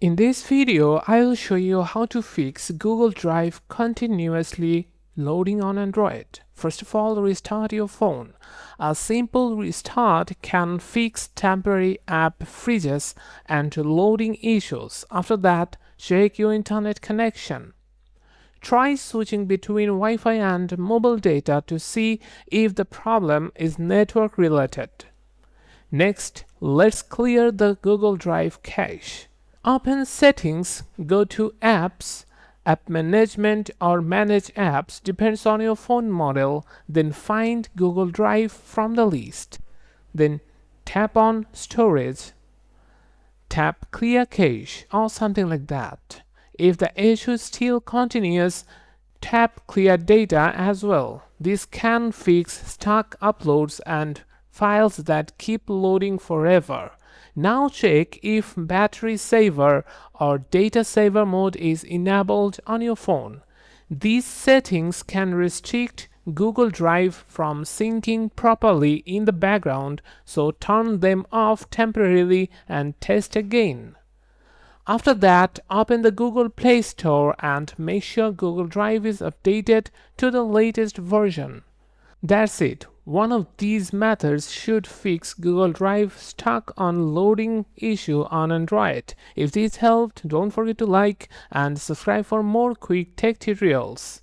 In this video, I will show you how to fix Google Drive continuously loading on Android. First of all, restart your phone. A simple restart can fix temporary app freezes and loading issues. After that, check your internet connection. Try switching between Wi-Fi and mobile data to see if the problem is network related. Next, let's clear the Google Drive cache. Open Settings, go to Apps, App Management or Manage Apps depends on your phone model, then find Google Drive from the list. Then tap on Storage, tap Clear Cache or something like that. If the issue still continues, tap Clear Data as well. This can fix stuck uploads and files that keep loading forever. Now check if battery saver or data saver mode is enabled on your phone. These settings can restrict Google Drive from syncing properly in the background, so turn them off temporarily and test again. After that, open the Google Play Store and make sure Google Drive is updated to the latest version. That's it. One of these methods should fix Google Drive stuck on loading issue on Android. If this helped, don't forget to like and subscribe for more quick tech tutorials.